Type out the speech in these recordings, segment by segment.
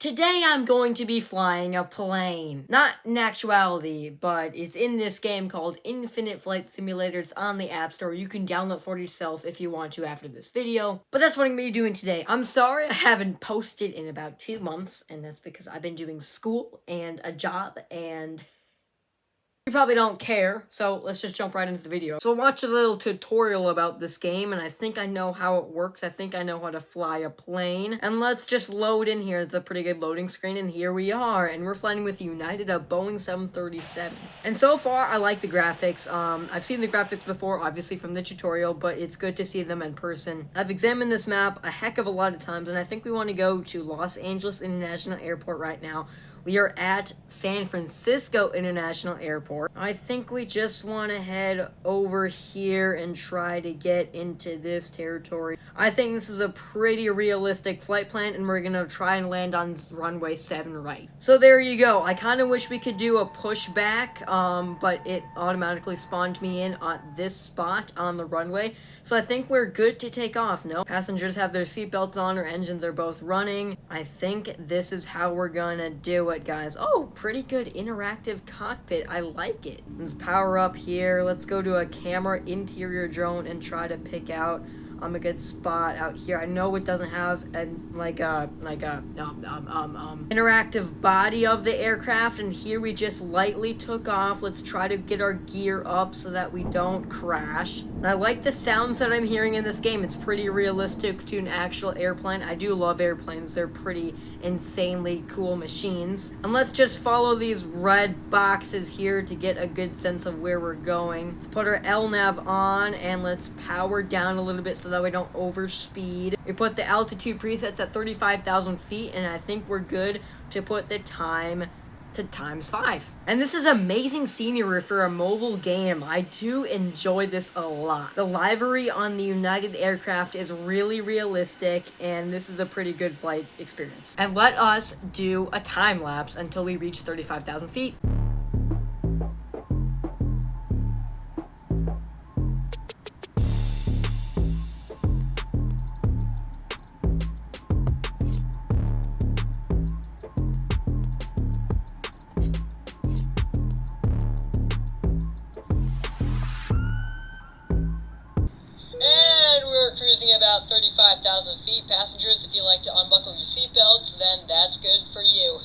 Today I'm going to be flying a plane. Not in actuality, but it's in this game called Infinite Flight Simulator. It's on the App Store. You can download for yourself if you want to after this video. But that's what I'm going to be doing today. I'm sorry I haven't posted in about 2 months, and that's because I've been doing school and a job, and you probably don't care, so let's just jump right into the video. So I watched a little tutorial about this game, and I think I know how it works. I think I know how to fly a plane. And let's just load in here. It's a pretty good loading screen, and here we are. And we're flying with United, a Boeing 737. And so far, I like the graphics. I've seen the graphics before, obviously from the tutorial, but it's good to see them in person. I've examined this map a heck of a lot of times, and I think we want to go to Los Angeles International Airport right now. We are at San Francisco International Airport. I think we just want to head over here and try to get into this territory. I think this is a pretty realistic flight plan, and we're going to try and land on runway 7 right. So there you go. I kind of wish we could do a pushback, but it automatically spawned me in at this spot on the runway. So I think we're good to take off. No, passengers have their seatbelts on, our engines are both running. I think this is how we're gonna do it, guys. Oh, pretty good interactive cockpit. I like it. Let's power up here. Let's go to a camera interior drone and try to pick out a good spot out here. I know it doesn't have interactive body of the aircraft, and here we just lightly took off. Let's try to get our gear up so that we don't crash. And I like the sounds that I'm hearing in this game. It's pretty realistic to an actual airplane. I do love airplanes. They're pretty insanely cool machines. And let's just follow these red boxes here to get a good sense of where we're going. Let's put our LNAV on and let's power down a little bit so that we don't overspeed. We put the altitude presets at 35,000 feet, and I think we're good to put the time to ×5. And this is amazing scenery for a mobile game. I do enjoy this a lot. The livery on the United aircraft is really realistic, and this is a pretty good flight experience. And let us do a time lapse until we reach 35,000 feet. Cruising about 35,000 feet. Passengers, if you like to unbuckle your seatbelts, then that's good for you.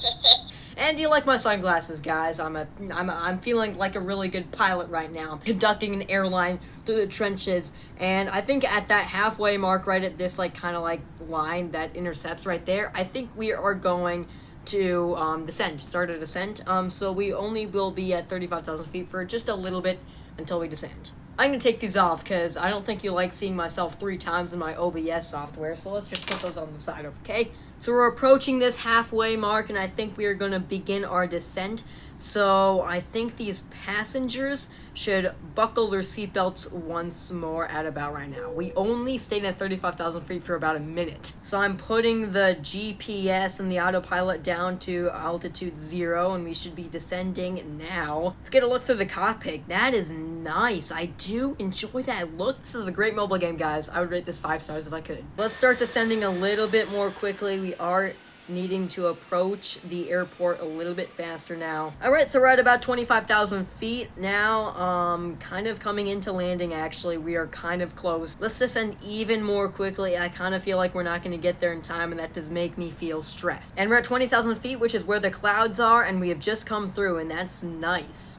And do you like my sunglasses, guys? I'm feeling like a really good pilot right now. I'm conducting an airline through the trenches, and I think at that halfway mark, right at this kind of line that intercepts right there, I think we are going to descend, start a descent. So we only will be at 35,000 feet for just a little bit until we descend. I'm going to take these off because I don't think you like seeing myself 3 times in my OBS software, so let's just put those on the side, okay? So we're approaching this halfway mark, and I think we are going to begin our descent. So I think these passengers should buckle their seatbelts once more at about right now. We only stayed at 35,000 feet for about a minute. So I'm putting the GPS and the autopilot down to altitude 0, and we should be descending now. Let's get a look through the cockpit. That is nice. I do enjoy that look. This is a great mobile game, guys. I would rate this 5 stars if I could. Let's start descending a little bit more quickly. We are needing to approach the airport a little bit faster now. Alright, so we're at about 25,000 feet now, kind of coming into landing actually. We are kind of close. Let's descend even more quickly. I kind of feel like we're not going to get there in time, and that does make me feel stressed. And we're at 20,000 feet, which is where the clouds are, and we have just come through, and that's nice.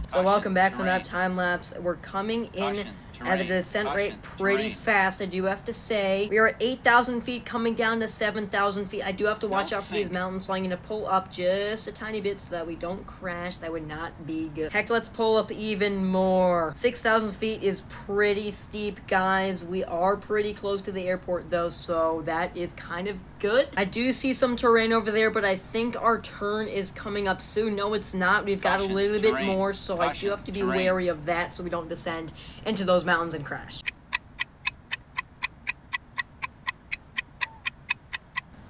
So welcome back from that time lapse. We're coming in at a descent rate pretty fast, I do have to say. We are at 8,000 feet, coming down to 7,000 feet. I do have to watch out for these mountains, so I'm going to pull up just a tiny bit so that we don't crash. That would not be good. Heck, let's pull up even more. 6,000 feet is pretty steep, guys. We are pretty close to the airport, though, so that is kind of good. I do see some terrain over there, but I think our turn is coming up soon. No, it's not. We've got a little bit more, so I do have to be wary of that so we don't descend into those mountains and crash.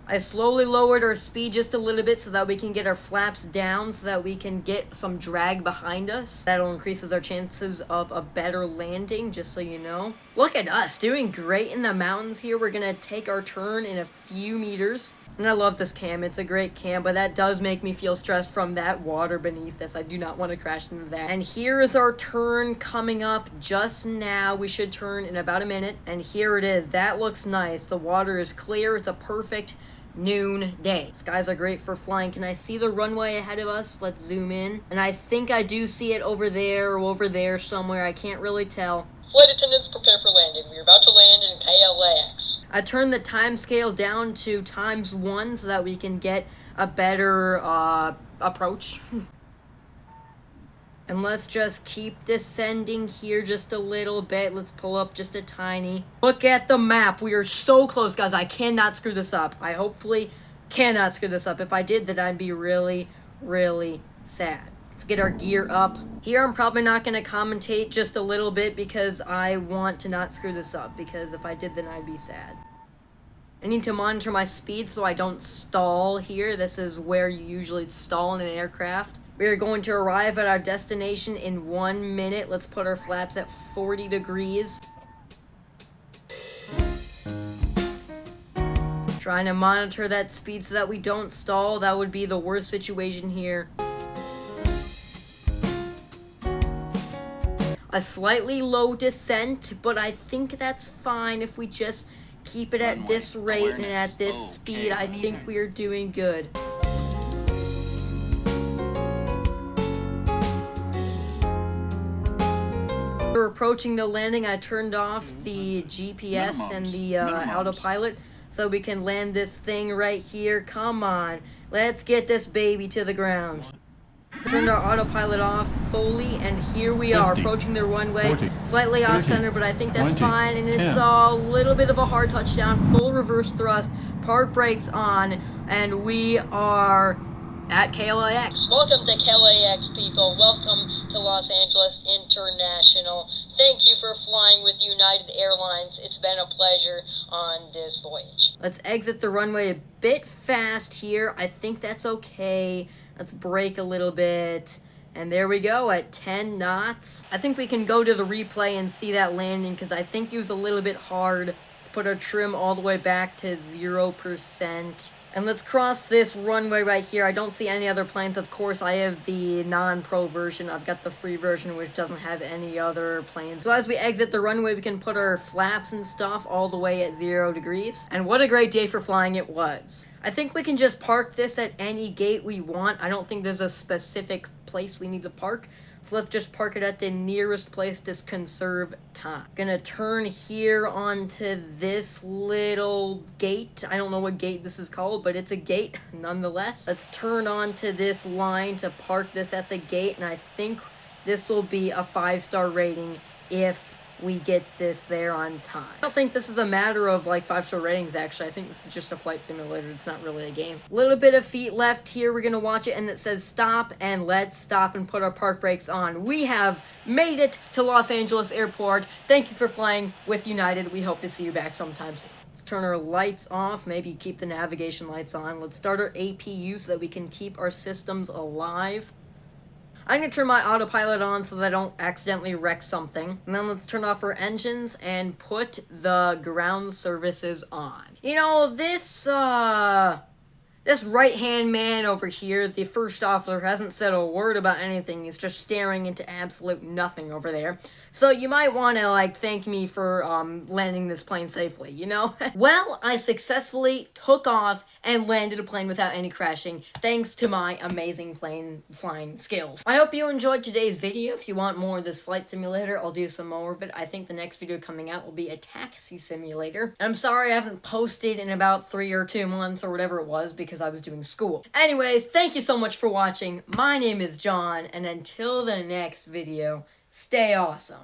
I slowly lowered our speed just a little bit so that we can get our flaps down so that we can get some drag behind us. That'll increases our chances of a better landing, just so you know. Look at us, doing great in the mountains here. We're gonna take our turn in a few meters. And I love this cam. It's a great cam, but that does make me feel stressed from that water beneath us. I do not want to crash into that. And here is our turn coming up just now. We should turn in about a minute. And here it is. That looks nice. The water is clear. It's a perfect noon day. Skies are great for flying. Can I see the runway ahead of us? Let's zoom in. And I think I do see it over there or over there somewhere. I can't really tell. Flight attendants, prepare for landing. We are about to land in KLAX. I turned the time scale down to ×1 so that we can get a better approach. And let's just keep descending here just a little bit. Let's pull up just a tiny. Look at the map. We are so close, guys. I cannot screw this up. I hopefully cannot screw this up. If I did, then I'd be really, really sad. Let's get our gear up. Here, I'm probably not going to commentate just a little bit because I want to not screw this up. Because if I did, then I'd be sad. I need to monitor my speed so I don't stall here. This is where you usually stall in an aircraft. We are going to arrive at our destination in 1 minute. Let's put our flaps at 40 degrees. Trying to monitor that speed so that we don't stall. That would be the worst situation here. A slightly low descent, but I think that's fine if we just keep it at this rate and at this speed. I think we are doing good. We're approaching the landing. I turned off the GPS and the autopilot so we can land this thing right here. Come on, let's get this baby to the ground. Turned our autopilot off fully, and here we are approaching the runway. Slightly off center, but I think that's fine. And it's a little bit of a hard touchdown. Full reverse thrust, park brakes on, and we are at KLAX. Welcome to KLAX, people. Welcome to Los Angeles International. Thank you for flying with United Airlines. It's been a pleasure on this voyage. Let's exit the runway a bit fast here. I think that's okay. Let's brake a little bit. And there we go at 10 knots. I think we can go to the replay and see that landing because I think it was a little bit hard. Let's put our trim all the way back to 0%. And let's cross this runway right here. I don't see any other planes. Of course, I have the non-pro version. I've got the free version, which doesn't have any other planes. So as we exit the runway, we can put our flaps and stuff all the way at 0 degrees. And what a great day for flying it was. I think we can just park this at any gate we want. I don't think there's a specific place we need to park. So let's just park it at the nearest place to conserve time. Gonna turn here onto this little gate. I don't know what gate this is called, but it's a gate nonetheless. Let's turn onto this line to park this at the gate, and I think this will be a 5-star rating if we get this there on time. I don't think this is a matter of like 5-star ratings, actually. I think this is just a flight simulator. It's not really a game. Little bit of feet left here. We're gonna watch it, and it says stop, and let's stop and put our park brakes on. We have made it to Los Angeles Airport. Thank you for flying with United. We hope to see you back sometime soon. Let's turn our lights off, maybe keep the navigation lights on. Let's start our APU so that we can keep our systems alive. I'm going to turn my autopilot on so that I don't accidentally wreck something. And then let's turn off our engines and put the ground services on. You know, this right-hand man over here, the first officer, hasn't said a word about anything. He's just staring into absolute nothing over there. So you might want to, like, thank me for landing this plane safely, you know? Well, I successfully took off and landed a plane without any crashing, thanks to my amazing plane flying skills. I hope you enjoyed today's video. If you want more of this flight simulator, I'll do some more of it. I think the next video coming out will be a taxi simulator. I'm sorry I haven't posted in about 3 or 2 months or whatever it was because I was doing school. Anyways, thank you so much for watching. My name is John, and until the next video, stay awesome.